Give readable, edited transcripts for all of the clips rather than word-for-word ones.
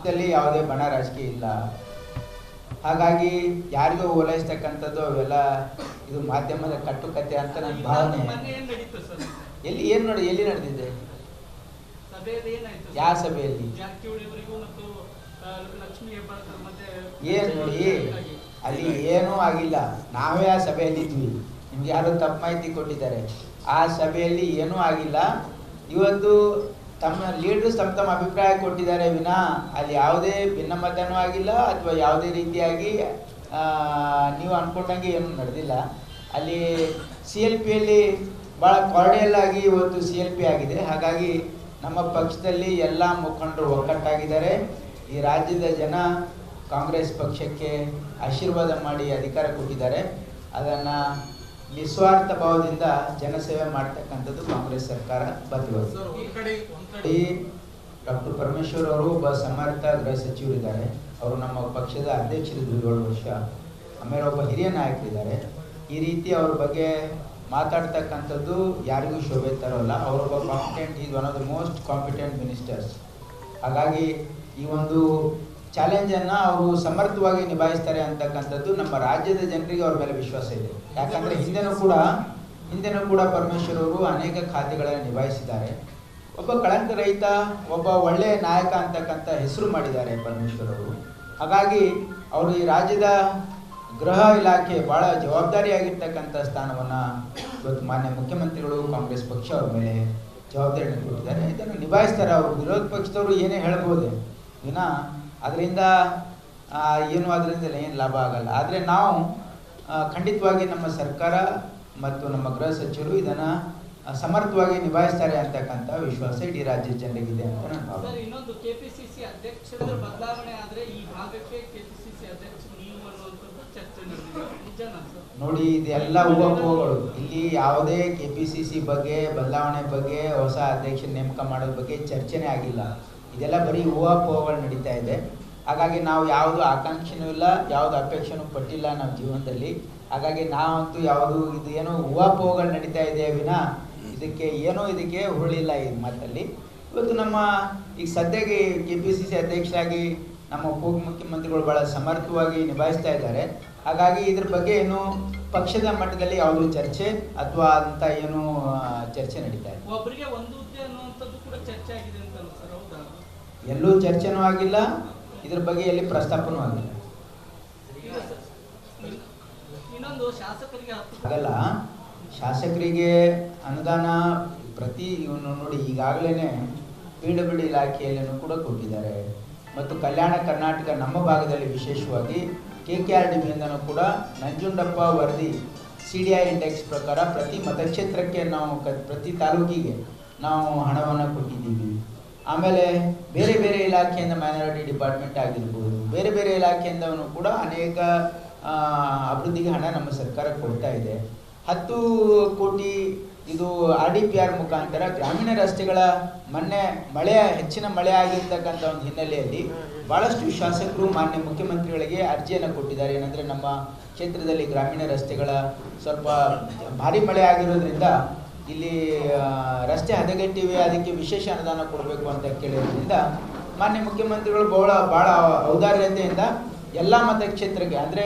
ಇದರಲ್ಲಿ ಯಾವುದೇ ಬಣ ರಾಜಕೀಯ ಇಲ್ಲ. ಹಾಗಾಗಿ ಯಾರಿಗೂ ಓಲೈಸ್ತಕ್ಕಂಥದ್ದು ಅವೆಲ್ಲ ಇದು ಮಾಧ್ಯಮದ ಕಟ್ಟುಕತೆ ಅಂತ ನನ್ನ ಭಾವನೆ. ಎಲ್ಲಿ ನಡೆದಿದೆ? ಯಾವ ಸಭೆಯಲ್ಲಿ? ಏನು ನೋಡಿ, ಅಲ್ಲಿ ಏನೂ ಆಗಿಲ್ಲ. ನಾವೇ ಆ ಸಭೆಯಲ್ಲಿ ಇದ್ವಿ. ನಿಮ್ಗೆ ಯಾರು ತಪ್ಪು ಮಾಹಿತಿ ಕೊಟ್ಟಿದ್ದಾರೆ. ಆ ಸಭೆಯಲ್ಲಿ ಏನೂ ಆಗಿಲ್ಲ. ಇವತ್ತು ತಮ್ಮ ಲೀಡರ್ಸ್ ತಮ್ಮ ಅಭಿಪ್ರಾಯ ಕೊಟ್ಟಿದ್ದಾರೆ ವಿನಾ ಅಲ್ಲಿ ಯಾವುದೇ ಭಿನ್ನಮತನೂ ಆಗಿಲ್ಲ ಅಥವಾ ಯಾವುದೇ ರೀತಿಯಾಗಿ ನೀವು ಅಂದ್ಕೊಂಡಂಗೆ ಏನೂ ನಡೆದಿಲ್ಲ. ಅಲ್ಲಿ CLPಯಲ್ಲಿ ಭಾಳ ಕಾರ್ಡಿಯಲ್ ಆಗಿ ಇವತ್ತು CLP ಆಗಿದೆ. ಹಾಗಾಗಿ ನಮ್ಮ ಪಕ್ಷದಲ್ಲಿ ಎಲ್ಲ ಮುಖಂಡರು ಒಗ್ಗಟ್ಟಾಗಿದ್ದಾರೆ. ಈ ರಾಜ್ಯದ ಜನ ಕಾಂಗ್ರೆಸ್ ಪಕ್ಷಕ್ಕೆ ಆಶೀರ್ವಾದ ಮಾಡಿ ಅಧಿಕಾರ ಕೊಟ್ಟಿದ್ದಾರೆ. ಅದನ್ನು ನಿಸ್ವಾರ್ಥ ಭಾವದಿಂದ ಜನಸೇವೆ ಮಾಡ್ತಕ್ಕಂಥದ್ದು ಕಾಂಗ್ರೆಸ್ ಸರ್ಕಾರ ಬದ್ಧವಾಗಿದೆ. ಈ ಡಾಕ್ಟರ್ ಪರಮೇಶ್ವರ್ ಅವರು ಒಬ್ಬ ಸಮರ್ಥ ಗೃಹ ಸಚಿವರಿದ್ದಾರೆ. ಅವರು ನಮ್ಮ ಪಕ್ಷದ ಅಧ್ಯಕ್ಷರಿದ್ದರು 7 ವರ್ಷ. ಆಮೇಲೆ ಒಬ್ಬ ಹಿರಿಯ ನಾಯಕರಿದ್ದಾರೆ. ಈ ರೀತಿ ಅವ್ರ ಬಗ್ಗೆ ಮಾತಾಡ್ತಕ್ಕಂಥದ್ದು ಯಾರಿಗೂ ಶೋಭೆ ತರೋಲ್ಲ. ಅವರೊಬ್ಬ competent, is one of the most competent ministers. ಹಾಗಾಗಿ ಈ ಒಂದು ಚಾಲೆಂಜನ್ನು ಅವರು ಸಮರ್ಥವಾಗಿ ನಿಭಾಯಿಸ್ತಾರೆ ಅಂತಕ್ಕಂಥದ್ದು ನಮ್ಮ ರಾಜ್ಯದ ಜನರಿಗೆ ಅವ್ರ ಮೇಲೆ ವಿಶ್ವಾಸ ಇದೆ. ಯಾಕಂದರೆ ಹಿಂದೆನೂ ಕೂಡ ಪರಮೇಶ್ವರ್ ಅವರು ಅನೇಕ ಖಾತೆಗಳನ್ನು ನಿಭಾಯಿಸಿದ್ದಾರೆ. ಒಬ್ಬ ಕಳಂಕ ರಹಿತ, ಒಬ್ಬ ಒಳ್ಳೆಯ ನಾಯಕ ಅಂತಕ್ಕಂಥ ಹೆಸರು ಮಾಡಿದ್ದಾರೆ ಪರಮೇಶ್ವರ್ ಅವರು. ಹಾಗಾಗಿ ಅವರು ಈ ರಾಜ್ಯದ ಗೃಹ ಇಲಾಖೆ ಭಾಳ ಜವಾಬ್ದಾರಿಯಾಗಿರ್ತಕ್ಕಂಥ ಸ್ಥಾನವನ್ನು ಇವತ್ತು ಮಾನ್ಯ ಮುಖ್ಯಮಂತ್ರಿಗಳು ಕಾಂಗ್ರೆಸ್ ಪಕ್ಷ ಅವ್ರ ಮೇಲೆ ಜವಾಬ್ದಾರಿಯನ್ನು ಕೊಟ್ಟಿದ್ದಾರೆ. ಇದನ್ನು ನಿಭಾಯಿಸ್ತಾರೆ. ಅವರು ವಿರೋಧ ಪಕ್ಷದವರು ಏನೇ ಹೇಳ್ಬೋದು ವಿನಾ ಅದರಿಂದ ಏನು ಲಾಭ ಆಗಲ್ಲ. ಆದರೆ ನಾವು ಖಂಡಿತವಾಗಿ ನಮ್ಮ ಸರ್ಕಾರ ಮತ್ತು ನಮ್ಮ ಗೃಹ ಸಚಿವರು ಇದನ್ನು ಸಮರ್ಥವಾಗಿ ನಿಭಾಯಿಸ್ತಾರೆ ಅಂತಕ್ಕಂಥ ವಿಶ್ವಾಸ ಇಡೀ ರಾಜ್ಯದ ಜನರಿಗಿದೆ ಅಂತ ನಾನು ಭಾವನೆ. ಇನ್ನೊಂದು ಕೆಪಿಸಿಸಿ ಅಧ್ಯಕ್ಷರ ಬದಲಾವಣೆ ಆದರೆ ಈ ಭಾಗಕ್ಕೆ ಕೆಪಿಸಿಸಿ ಅಧ್ಯಕ್ಷ ನೀವು ಅನ್ನುವಂಥದ್ದು ಚರ್ಚೆ ನಡೆದಿದೆ. ನಿಜನಾ ಸರ್? ನೋಡಿ, ಇದೆಲ್ಲ ಊಹಾಪೋಹಗಳು. ಇಲ್ಲಿ ಯಾವುದೇ KPCC ಬಗ್ಗೆ ಬದಲಾವಣೆ ಬಗ್ಗೆ ಹೊಸ ಅಧ್ಯಕ್ಷ ನೇಮಕ ಮಾಡೋದ್ರ ಬಗ್ಗೆ ಚರ್ಚೆನೇ ಆಗಿಲ್ಲ. ಇದೆಲ್ಲ ಬರೀ ಊಹಾಪೋಹಗಳು ನಡೀತಾ ಇದೆ. ಹಾಗಾಗಿ ನಾವು ಯಾವುದು ಆಕಾಂಕ್ಷೆನೂ ಇಲ್ಲ, ಯಾವುದು ಅಪೇಕ್ಷೆನೂ ಪಟ್ಟಿಲ್ಲ ನಮ್ಮ ಜೀವನದಲ್ಲಿ. ಹಾಗಾಗಿ ನಾವಂತೂ ಯಾವುದು ಇದು ಏನೋ ಊಹಾಪೋಹಗಳು ನಡೀತಾ ಇದೆ ವಿನಾ ಇದಕ್ಕೆ ಹುರುಳಿಲ್ಲ ಈ ಮಾತಲ್ಲಿ. ಇವತ್ತು ನಮ್ಮ ಈಗ ಸದ್ಯಕ್ಕೆ KPCC ಅಧ್ಯಕ್ಷರಾಗಿ ನಮ್ಮ ಉಪಮುಖ್ಯಮಂತ್ರಿಗಳು ಭಾಳ ಸಮರ್ಥವಾಗಿ ನಿಭಾಯಿಸ್ತಾ ಇದ್ದಾರೆ. ಹಾಗಾಗಿ ಇದ್ರ ಬಗ್ಗೆ ಏನು ಪಕ್ಷದ ಮಟ್ಟದಲ್ಲಿ ಯಾವುದೂ ಚರ್ಚೆ ಅಥವಾ ಅಂತ ಏನು ಚರ್ಚೆ ನಡೀತಾ ಇದೆ. ಒಬ್ಬರಿಗೆ ಒಂದು ಹುದ್ದೆ ಅನ್ನುವಂಥದ್ದು ಕೂಡ ಚರ್ಚೆ ಆಗಿದೆ ಅಂತ ಸರ್, ಹೌದಾ? ಎಲ್ಲೂ ಚರ್ಚೆನೂ ಆಗಿಲ್ಲ, ಇದ್ರ ಬಗ್ಗೆ ಎಲ್ಲಿ ಪ್ರಸ್ತಾಪನೂ ಆಗಿಲ್ಲ. ಇನ್ನೊಂದು ಶಾಸಕರಿಗೆ ಆಗಲ್ಲ. ಶಾಸಕರಿಗೆ ಅನುದಾನ ಪ್ರತಿ ನೋಡಿ ಈಗಾಗಲೇ PWD ಇಲಾಖೆಯಲ್ಲೂ ಕೂಡ ಕೊಟ್ಟಿದ್ದಾರೆ. ಮತ್ತು ಕಲ್ಯಾಣ ಕರ್ನಾಟಕ ನಮ್ಮ ಭಾಗದಲ್ಲಿ ವಿಶೇಷವಾಗಿ KKRDBಯಿಂದನೂ ಕೂಡ ನಂಜುಂಡಪ್ಪ ವರದಿ CDI ಇಂಡೆಕ್ಸ್ ಪ್ರಕಾರ ಪ್ರತಿ ಮತಕ್ಷೇತ್ರಕ್ಕೆ ನಾವು ಪ್ರತಿ ತಾಲೂಕಿಗೆ ನಾವು ಹಣವನ್ನು ಕೊಟ್ಟಿದ್ದೀವಿ. ಆಮೇಲೆ ಬೇರೆ ಬೇರೆ ಇಲಾಖೆಯಿಂದ ಮೈನಾರಿಟಿ ಡಿಪಾರ್ಟ್ಮೆಂಟ್ ಆಗಿರ್ಬೋದು, ಬೇರೆ ಬೇರೆ ಇಲಾಖೆಯಿಂದನೂ ಕೂಡ ಅನೇಕ ಅಭಿವೃದ್ಧಿಗೆ ಹಣ ನಮ್ಮ ಸರ್ಕಾರ ಕೊಡ್ತಾ ಇದೆ. 10 ಕೋಟಿ ಇದು RDPR ಮುಖಾಂತರ ಗ್ರಾಮೀಣ ರಸ್ತೆಗಳ ಹೆಚ್ಚಿನ ಮಳೆ ಆಗಿರ್ತಕ್ಕಂಥ ಒಂದು ಹಿನ್ನೆಲೆಯಲ್ಲಿ ಭಾಳಷ್ಟು ಶಾಸಕರು ಮಾನ್ಯ ಮುಖ್ಯಮಂತ್ರಿಗಳಿಗೆ ಅರ್ಜಿಯನ್ನು ಕೊಟ್ಟಿದ್ದಾರೆ. ಏನಂದರೆ ನಮ್ಮ ಕ್ಷೇತ್ರದಲ್ಲಿ ಗ್ರಾಮೀಣ ರಸ್ತೆಗಳ ಸ್ವಲ್ಪ ಭಾರಿ ಮಳೆ ಆಗಿರೋದ್ರಿಂದ ಇಲ್ಲಿ ರಸ್ತೆ ಹದಗೆಟ್ಟಿವೆ, ಅದಕ್ಕೆ ವಿಶೇಷ ಅನುದಾನ ಕೊಡಬೇಕು ಅಂತ ಕೇಳಿರೋದ್ರಿಂದ ಮಾನ್ಯ ಮುಖ್ಯಮಂತ್ರಿಗಳು ಭಾಳ ಔದಾರ್ಯತೆಯಿಂದ ಎಲ್ಲ ಮತಕ್ಷೇತ್ರಕ್ಕೆ, ಅಂದರೆ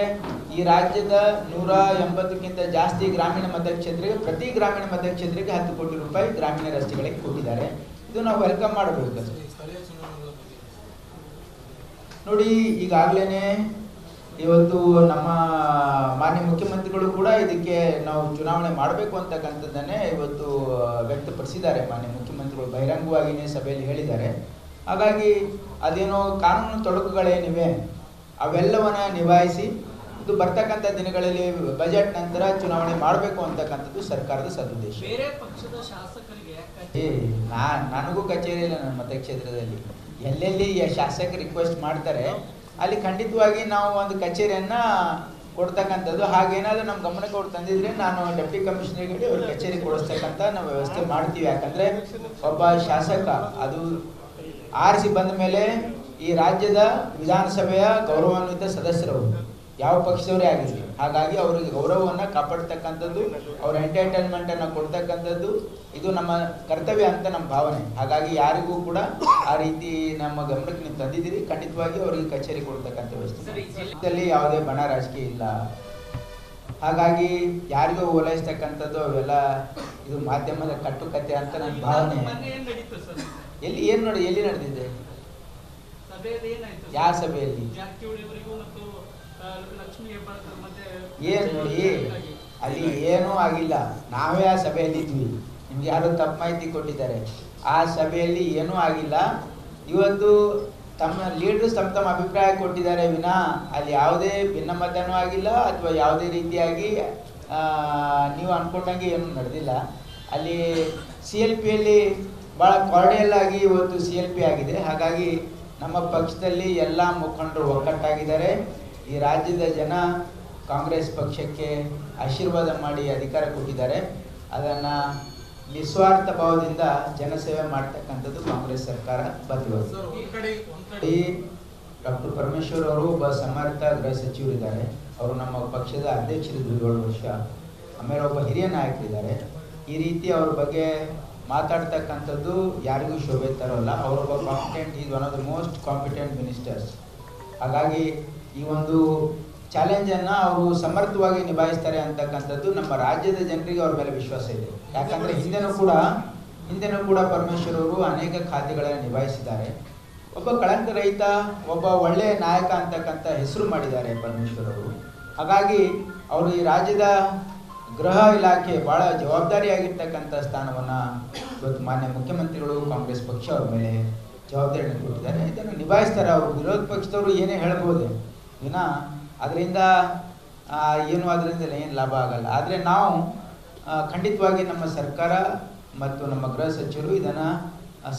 ಈ ರಾಜ್ಯದ 180ಕ್ಕಿಂತ ಜಾಸ್ತಿ ಗ್ರಾಮೀಣ ಮತಕ್ಷೇತ್ರಕ್ಕೆ, ಪ್ರತಿ ಗ್ರಾಮೀಣ ಮತಕ್ಷೇತ್ರಕ್ಕೆ 10 ಕೋಟಿ ರೂಪಾಯಿ ಗ್ರಾಮೀಣ ರಸ್ತೆಗಳಿಗೆ ಕೊಟ್ಟಿದ್ದಾರೆ. ಇದು ನಾವು ವೆಲ್ಕಮ್ ಮಾಡಬೇಕು. ನೋಡಿ, ಈಗಾಗಲೇ ಇವತ್ತು ನಮ್ಮ ಮಾನ್ಯ ಮುಖ್ಯಮಂತ್ರಿಗಳು ಕೂಡ ಇದಕ್ಕೆ ನಾವು ಚುನಾವಣೆ ಮಾಡಬೇಕು ಅಂತಕ್ಕಂಥದ್ದನ್ನೇ ಇವತ್ತು ವ್ಯಕ್ತಪಡಿಸಿದ್ದಾರೆ. ಮಾನ್ಯ ಮುಖ್ಯಮಂತ್ರಿಗಳು ಬಹಿರಂಗವಾಗಿಯೇ ಸಭೆಯಲ್ಲಿ ಹೇಳಿದ್ದಾರೆ. ಹಾಗಾಗಿ ಅದೇನೋ ಕಾನೂನು ತೊಡಕುಗಳೇನಿವೆ ಅವೆಲ್ಲವನ್ನ ನಿಭಾಯಿಸಿ ಇದು ಬರ್ತಕ್ಕಂಥ ದಿನಗಳಲ್ಲಿ ಬಜೆಟ್ ನಂತರ ಚುನಾವಣೆ ಮಾಡಬೇಕು ಅಂತಕ್ಕಂಥದ್ದು ಸರ್ಕಾರದ ಸದುದ್ದೇಶ. ಬೇರೆ ಪಕ್ಷದ ಶಾಸಕರಿಗೆ ನನಗೂ ಕಚೇರಿ ಇಲ್ಲ ನನ್ನ ಮತಕ್ಷೇತ್ರದಲ್ಲಿ. ಎಲ್ಲೆಲ್ಲಿ ಶಾಸಕರು ರಿಕ್ವೆಸ್ಟ್ ಮಾಡ್ತಾರೆ ಅಲ್ಲಿ ಖಂಡಿತವಾಗಿ ನಾವು ಒಂದು ಕಚೇರಿಯನ್ನು ಕೊಡ್ತಕ್ಕಂಥದ್ದು. ಹಾಗೇನಾದರೂ ನಮ್ಮ ಗಮನಕ್ಕೆ ಅವ್ರು ತಂದಿದ್ರೆ ನಾನು ಡೆಪ್ಟಿ ಕಮಿಷನರ್ಗೆ ಅವ್ರ ಕಚೇರಿ ಕೊಡಿಸ್ತಕ್ಕಂಥ ನಾವು ವ್ಯವಸ್ಥೆ ಮಾಡ್ತೀವಿ. ಯಾಕಂದರೆ ಒಬ್ಬ ಶಾಸಕ ಅದು ಆರಿಸಿ ಬಂದ ಮೇಲೆ ಈ ರಾಜ್ಯದ ವಿಧಾನಸಭೆಯ ಗೌರವಾನ್ವಿತ ಸದಸ್ಯರವರು. ಯಾವ ಪಕ್ಷದವರೇ ಆಗಿರಲಿ. ಹಾಗಾಗಿ ಅವರಿಗೆ ಗೌರವವನ್ನು ಕಾಪಾಡ್ತಕ್ಕಂಥದ್ದು, ಅವರ ಎಂಟರ್ಟೈನ್ಮೆಂಟನ್ನು ಕೊಡ್ತಕ್ಕಂಥದ್ದು ಇದು ನಮ್ಮ ಕರ್ತವ್ಯ ಅಂತ ನಮ್ಮ ಭಾವನೆ. ಹಾಗಾಗಿ ಯಾರಿಗೂ ಕೂಡ ಆ ರೀತಿ ನಮ್ಮ ಗಮನಕ್ಕೆ ನೀವು ತಂದಿದ್ದೀರಿ, ಖಂಡಿತವಾಗಿ ಅವರಿಗೆ ಕಚೇರಿ ಕೊಡ್ತಕ್ಕಂಥ ವ್ಯವಸ್ಥೆ ಯಾವುದೇ ಬಣ ರಾಜಕೀಯ ಇಲ್ಲ. ಹಾಗಾಗಿ ಯಾರಿಗೂ ಓಲೈಸ್ತಕ್ಕಂಥದ್ದು ಅವೆಲ್ಲ ಇದು ಮಾಧ್ಯಮದ ಕಟ್ಟುಕತೆ ಅಂತ ನನ್ನ ಭಾವನೆ. ಎಲ್ಲಿ ನಡೆದಿದೆ? ಯಾವ ಸಭೆಯಲ್ಲಿ? ಏನ್ ನೋಡಿ, ಅಲ್ಲಿ ಏನೂ ಆಗಿಲ್ಲ. ನಾವೇ ಆ ಸಭೆಯಲ್ಲಿ ಇದ್ವಿ. ನಿಮ್ಗೆ ಯಾರು ತಪ್ಪು ಮಾಹಿತಿ ಕೊಟ್ಟಿದ್ದಾರೆ. ಆ ಸಭೆಯಲ್ಲಿ ಏನೂ ಆಗಿಲ್ಲ. ಇವತ್ತು ತಮ್ಮ ಲೀಡರ್ಸ್ ತಮ್ಮ ಅಭಿಪ್ರಾಯ ಕೊಟ್ಟಿದ್ದಾರೆ ವಿನಾ ಅಲ್ಲಿ ಯಾವುದೇ ಭಿನ್ನಮತನೂ ಆಗಿಲ್ಲ ಅಥವಾ ಯಾವುದೇ ರೀತಿಯಾಗಿ ನೀವು ಅಂದ್ಕೊಂಡಂಗೆ ಏನೂ ನಡೆದಿಲ್ಲ. ಅಲ್ಲಿ CLPಯಲ್ಲಿ ಭಾಳ ಕಾರ್ಡಿಯಲ್ ಆಗಿ ಇವತ್ತು CLP ಆಗಿದೆ. ಹಾಗಾಗಿ ನಮ್ಮ ಪಕ್ಷದಲ್ಲಿ ಎಲ್ಲ ಮುಖಂಡರು ಒಗ್ಗಟ್ಟಾಗಿದ್ದಾರೆ. ಈ ರಾಜ್ಯದ ಜನ ಕಾಂಗ್ರೆಸ್ ಪಕ್ಷಕ್ಕೆ ಆಶೀರ್ವಾದ ಮಾಡಿ ಅಧಿಕಾರ ಕೊಟ್ಟಿದ್ದಾರೆ. ಅದನ್ನು ನಿಸ್ವಾರ್ಥ ಭಾವದಿಂದ ಜನಸೇವೆ ಮಾಡ್ತಕ್ಕಂಥದ್ದು ಕಾಂಗ್ರೆಸ್ ಸರ್ಕಾರ ಬದ್ಧವಾಗಿದೆ. ಡಾಕ್ಟರ್ ಪರಮೇಶ್ವರ್ ಅವರು ಒಬ್ಬ ಸಮರ್ಥ ಗೃಹ ಸಚಿವರಿದ್ದಾರೆ. ಅವರು ನಮ್ಮ ಪಕ್ಷದ ಅಧ್ಯಕ್ಷರಿದ್ದರು 7 ವರ್ಷ. ಆಮೇಲೆ ಒಬ್ಬ ಹಿರಿಯ ನಾಯಕರಿದ್ದಾರೆ. ಈ ರೀತಿ ಅವ್ರ ಬಗ್ಗೆ ಮಾತಾಡ್ತಕ್ಕಂಥದ್ದು ಯಾರಿಗೂ ಶೋಭೆ ತರೋಲ್ಲ. ಅವರೊಬ್ಬ competent, is one of the most competent ministers. ಹಾಗಾಗಿ ಈ ಒಂದು ಚಾಲೆಂಜನ್ನು ಅವರು ಸಮರ್ಥವಾಗಿ ನಿಭಾಯಿಸ್ತಾರೆ ಅಂತಕ್ಕಂಥದ್ದು ನಮ್ಮ ರಾಜ್ಯದ ಜನರಿಗೆ ಅವ್ರ ಮೇಲೆ ವಿಶ್ವಾಸ ಇದೆ. ಯಾಕಂದರೆ ಹಿಂದೆನೂ ಕೂಡ ಪರಮೇಶ್ವರ್ ಅವರು ಅನೇಕ ಖಾತೆಗಳನ್ನು ನಿಭಾಯಿಸಿದ್ದಾರೆ. ಒಬ್ಬ ಕಳಂಕ ರಹಿತ, ಒಬ್ಬ ಒಳ್ಳೆಯ ನಾಯಕ ಅಂತಕ್ಕಂಥ ಹೆಸರು ಮಾಡಿದ್ದಾರೆ ಪರಮೇಶ್ವರ್ ಅವರು. ಹಾಗಾಗಿ ಅವರು ಈ ರಾಜ್ಯದ ಗೃಹ ಇಲಾಖೆ ಭಾಳ ಜವಾಬ್ದಾರಿಯಾಗಿರ್ತಕ್ಕಂಥ ಸ್ಥಾನವನ್ನು ಇವತ್ತು ಮಾನ್ಯ ಮುಖ್ಯಮಂತ್ರಿಗಳು ಕಾಂಗ್ರೆಸ್ ಪಕ್ಷ ಅವ್ರ ಮೇಲೆ ಜವಾಬ್ದಾರಿಯನ್ನು ಕೊಟ್ಟಿದ್ದಾರೆ. ಇದನ್ನು ನಿಭಾಯಿಸ್ತಾರೆ. ಅವರು ವಿರೋಧ ಪಕ್ಷದವರು ಏನೇ ಹೇಳ್ಬೋದು ವಿನಾ ಅದರಿಂದ ಏನು ಲಾಭ ಆಗಲ್ಲ. ಆದರೆ ನಾವು ಖಂಡಿತವಾಗಿ ನಮ್ಮ ಸರ್ಕಾರ ಮತ್ತು ನಮ್ಮ ಗೃಹ ಸಚಿವರು ಇದನ್ನು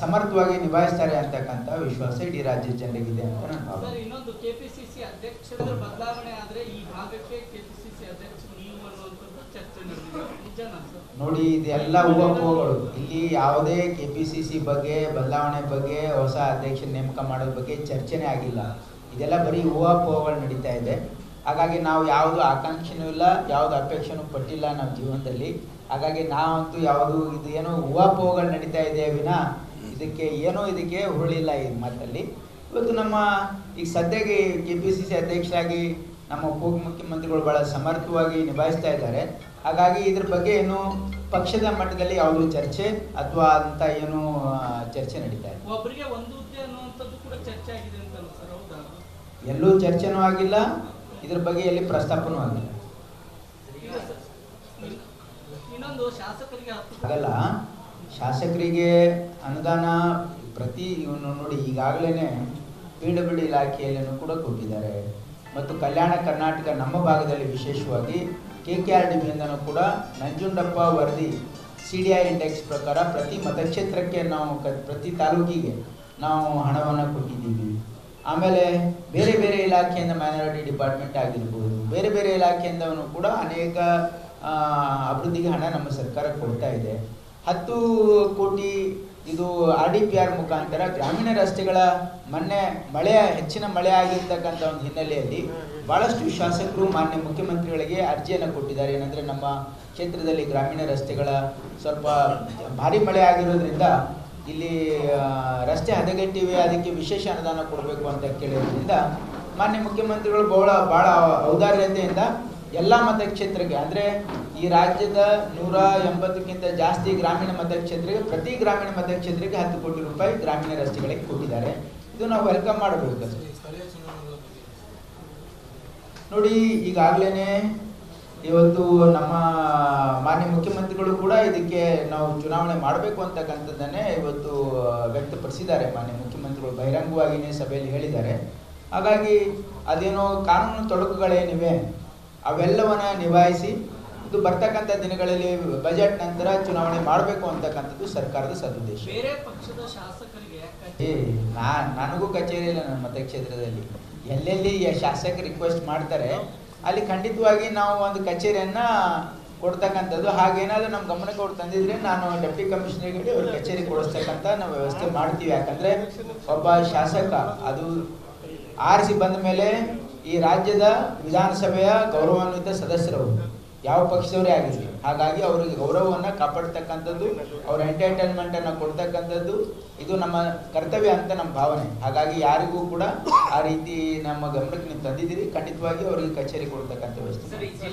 ಸಮರ್ಥವಾಗಿ ನಿಭಾಯಿಸ್ತಾರೆ ಅಂತಕ್ಕಂಥ ವಿಶ್ವಾಸ ಇಡೀ ರಾಜ್ಯದ ಜನರಿಗಿದೆ ಅಂತ ನಾನು ಭಾವನೆ. ಇನ್ನೊಂದು ಕೆಪಿಸಿಸಿ ಅಧ್ಯಕ್ಷರ ಬದಲಾವಣೆ ಆದರೆ ಈ ಭಾಗಕ್ಕೆ ಕೆಪಿಸಿಸಿ ಅಧ್ಯಕ್ಷರು ನೀವು ಅನ್ನುವಂಥದ್ದು ಚರ್ಚೆ ನಡೆದಿದೆ. ನಿಜನಾ ಸರ್? ನೋಡಿ, ಇದೆಲ್ಲ ಊಹಾಪೋಹಗಳು. ಇಲ್ಲಿ ಯಾವುದೇ KPCC ಬಗ್ಗೆ ಬದಲಾವಣೆ ಬಗ್ಗೆ ಹೊಸ ಅಧ್ಯಕ್ಷ ನೇಮಕ ಮಾಡೋದ್ರ ಬಗ್ಗೆ ಚರ್ಚೆನೇ ಆಗಿಲ್ಲ. ಇದೆಲ್ಲ ಬರೀ ಊಹಾಪೋಹಗಳು ನಡೀತಾ ಇದೆ. ಹಾಗಾಗಿ ನಾವು ಯಾವುದು ಆಕಾಂಕ್ಷೆನೂ ಇಲ್ಲ, ಯಾವುದು ಅಪೇಕ್ಷೆನೂ ಪಟ್ಟಿಲ್ಲ ನಮ್ಮ ಜೀವನದಲ್ಲಿ. ಹಾಗಾಗಿ ನಾವಂತೂ ಯಾವುದು ಇದು ಏನೋ ಊಹಾಪೋಹಗಳು ನಡೀತಾ ಇದೆ ವಿನಾ ಇದಕ್ಕೆ ಹುರುಳಿಲ್ಲ ಈ ಮಾತಲ್ಲಿ. ಇವತ್ತು ನಮ್ಮ ಈಗ ಸದ್ಯಕ್ಕೆ KPCC ಅಧ್ಯಕ್ಷರಾಗಿ ನಮ್ಮ ಉಪಮುಖ್ಯಮಂತ್ರಿಗಳು ಭಾಳ ಸಮರ್ಥವಾಗಿ ನಿಭಾಯಿಸ್ತಾ ಇದ್ದಾರೆ. ಹಾಗಾಗಿ ಇದ್ರ ಬಗ್ಗೆ ಏನು ಪಕ್ಷದ ಮಟ್ಟದಲ್ಲಿ ಯಾವುದೂ ಚರ್ಚೆ ಅಥವಾ ಅಂತ ಏನು ಚರ್ಚೆ ನಡೀತಾ ಇದೆ. ಒಬ್ಬರಿಗೆ ಒಂದು ಹುದ್ದೆ ಅನ್ನುವಂಥದ್ದು ಕೂಡ ಚರ್ಚೆ ಆಗಿದೆ ಅಂತ ಸರ್? ಹೌದಾ? ಎಲ್ಲೂ ಚರ್ಚೆನೂ ಆಗಿಲ್ಲ, ಇದ್ರ ಬಗ್ಗೆ ಎಲ್ಲಿ ಪ್ರಸ್ತಾಪನೂ ಆಗಿಲ್ಲ. ಇನ್ನೊಂದು ಶಾಸಕರಿಗೆ ಆಗಲ್ಲ. ಶಾಸಕರಿಗೆ ಅನುದಾನ ನೋಡಿ ಈಗಾಗಲೇ PWD ಇಲಾಖೆಯಲ್ಲೂ ಕೂಡ ಕೊಟ್ಟಿದ್ದಾರೆ. ಮತ್ತು ಕಲ್ಯಾಣ ಕರ್ನಾಟಕ ನಮ್ಮ ಭಾಗದಲ್ಲಿ ವಿಶೇಷವಾಗಿ KKRDBಯಿಂದನೂ ಕೂಡ ನಂಜುಂಡಪ್ಪ ವರದಿ CDI ಇಂಡೆಕ್ಸ್ ಪ್ರಕಾರ ಪ್ರತಿ ಮತಕ್ಷೇತ್ರಕ್ಕೆ ನಾವು ಪ್ರತಿ ತಾಲೂಕಿಗೆ ನಾವು ಹಣವನ್ನು ಕೊಟ್ಟಿದ್ದೀವಿ. ಆಮೇಲೆ ಬೇರೆ ಬೇರೆ ಇಲಾಖೆಯಿಂದ ಮೈನಾರಿಟಿ ಡಿಪಾರ್ಟ್ಮೆಂಟ್ ಆಗಿರ್ಬೋದು, ಬೇರೆ ಬೇರೆ ಇಲಾಖೆಯಿಂದನೂ ಕೂಡ ಅನೇಕ ಅಭಿವೃದ್ಧಿಗೆ ಹಣ ನಮ್ಮ ಸರ್ಕಾರ ಕೊಡ್ತಾ ಇದೆ. 10 ಕೋಟಿ ಇದು RDPR ಮುಖಾಂತರ ಗ್ರಾಮೀಣ ರಸ್ತೆಗಳ ಹೆಚ್ಚಿನ ಮಳೆ ಆಗಿರ್ತಕ್ಕಂಥ ಒಂದು ಹಿನ್ನೆಲೆಯಲ್ಲಿ ಭಾಳಷ್ಟು ಶಾಸಕರು ಮಾನ್ಯ ಮುಖ್ಯಮಂತ್ರಿಗಳಿಗೆ ಅರ್ಜಿಯನ್ನು ಕೊಟ್ಟಿದ್ದಾರೆ. ಏನಂದರೆ ನಮ್ಮ ಕ್ಷೇತ್ರದಲ್ಲಿ ಗ್ರಾಮೀಣ ರಸ್ತೆಗಳ ಸ್ವಲ್ಪ ಭಾರಿ ಮಳೆ ಆಗಿರೋದ್ರಿಂದ ಇಲ್ಲಿ ರಸ್ತೆ ಹದಗೆಟ್ಟಿವೆ, ಅದಕ್ಕೆ ವಿಶೇಷ ಅನುದಾನ ಕೊಡಬೇಕು ಅಂತ ಕೇಳಿರೋದ್ರಿಂದ ಮಾನ್ಯ ಮುಖ್ಯಮಂತ್ರಿಗಳು ಭಾಳ ಔದಾರ್ಯತೆಯಿಂದ ಎಲ್ಲ ಮತಕ್ಷೇತ್ರಕ್ಕೆ, ಅಂದರೆ ಈ ರಾಜ್ಯದ 180ಕ್ಕಿಂತ ಜಾಸ್ತಿ ಗ್ರಾಮೀಣ ಮತಕ್ಷೇತ್ರಕ್ಕೆ, ಪ್ರತಿ ಗ್ರಾಮೀಣ ಮತಕ್ಷೇತ್ರಕ್ಕೆ 10 ಕೋಟಿ ರೂಪಾಯಿ ಗ್ರಾಮೀಣ ರಸ್ತೆಗಳಿಗೆ ಕೊಟ್ಟಿದ್ದಾರೆ. ಇದು ನಾವು ವೆಲ್ಕಮ್ ಮಾಡಬೇಕು. ನೋಡಿ, ಈಗಾಗಲೇ ಇವತ್ತು ನಮ್ಮ ಮಾನ್ಯ ಮುಖ್ಯಮಂತ್ರಿಗಳು ಕೂಡ ಇದಕ್ಕೆ ನಾವು ಚುನಾವಣೆ ಮಾಡಬೇಕು ಅಂತಕ್ಕಂಥದ್ದನ್ನೇ ಇವತ್ತು ವ್ಯಕ್ತಪಡಿಸಿದ್ದಾರೆ. ಮಾನ್ಯ ಮುಖ್ಯಮಂತ್ರಿಗಳು ಬಹಿರಂಗವಾಗಿಯೇ ಸಭೆಯಲ್ಲಿ ಹೇಳಿದ್ದಾರೆ. ಹಾಗಾಗಿ ಅದೇನೋ ಕಾನೂನು ತೊಡಕುಗಳೇನಿವೆ ಅವೆಲ್ಲವನ್ನ ನಿಭಾಯಿಸಿ ಇದು ಬರ್ತಕ್ಕಂಥ ದಿನಗಳಲ್ಲಿ ಬಜೆಟ್ ನಂತರ ಚುನಾವಣೆ ಮಾಡಬೇಕು ಅಂತಕ್ಕಂಥದ್ದು ಸರ್ಕಾರದ ಸದುದ್ದೇಶ. ಬೇರೆ ಪಕ್ಷದ ಶಾಸಕರಿಗೆ ನನಗೂ ಕಚೇರಿ ಇಲ್ಲ ನನ್ನ ಮತಕ್ಷೇತ್ರದಲ್ಲಿ. ಎಲ್ಲೆಲ್ಲಿ ಶಾಸಕರು ರಿಕ್ವೆಸ್ಟ್ ಮಾಡ್ತಾರೆ ಅಲ್ಲಿ ಖಂಡಿತವಾಗಿ ನಾವು ಒಂದು ಕಚೇರಿಯನ್ನು ಕೊಡ್ತಕ್ಕಂಥದ್ದು. ಹಾಗೇನಾದರೂ ನಮ್ಮ ಗಮನಕ್ಕೆ ಅವ್ರು ತಂದಿದ್ರೆ ನಾನು ಡೆಪ್ಟಿ ಕಮಿಷನರ್ಗೆ ಅವ್ರ ಕಚೇರಿ ಕೊಡಿಸ್ತಕ್ಕಂಥ ನಾವು ವ್ಯವಸ್ಥೆ ಮಾಡ್ತೀವಿ. ಯಾಕಂದರೆ ಒಬ್ಬ ಶಾಸಕ ಅದು ಆರಿಸಿ ಬಂದ ಮೇಲೆ ಈ ರಾಜ್ಯದ ವಿಧಾನಸಭೆಯ ಗೌರವಾನ್ವಿತ ಸದಸ್ಯರವರು ಯಾವ ಪಕ್ಷದವರೇ ಆಗಿರಲಿ, ಹಾಗಾಗಿ ಅವರಿಗೆ ಗೌರವವನ್ನು ಕಾಪಾಡ್ತಕ್ಕಂಥದ್ದು, ಅವರ ಎಂಟರ್ಟೈನ್ಮೆಂಟನ್ನು ಕೊಡ್ತಕ್ಕಂಥದ್ದು ಇದು ನಮ್ಮ ಕರ್ತವ್ಯ ಅಂತ ನಮ್ಮ ಭಾವನೆ. ಹಾಗಾಗಿ ಯಾರಿಗೂ ಕೂಡ ಆ ರೀತಿ ನಮ್ಮ ಗಮನಕ್ಕೆ ನೀವು ತಂದಿದ್ದೀರಿ, ಖಂಡಿತವಾಗಿ ಅವರಿಗೆ ಕಚೇರಿ ಕೊಡ್ತಕ್ಕಂಥ ವ್ಯವಸ್ಥೆ.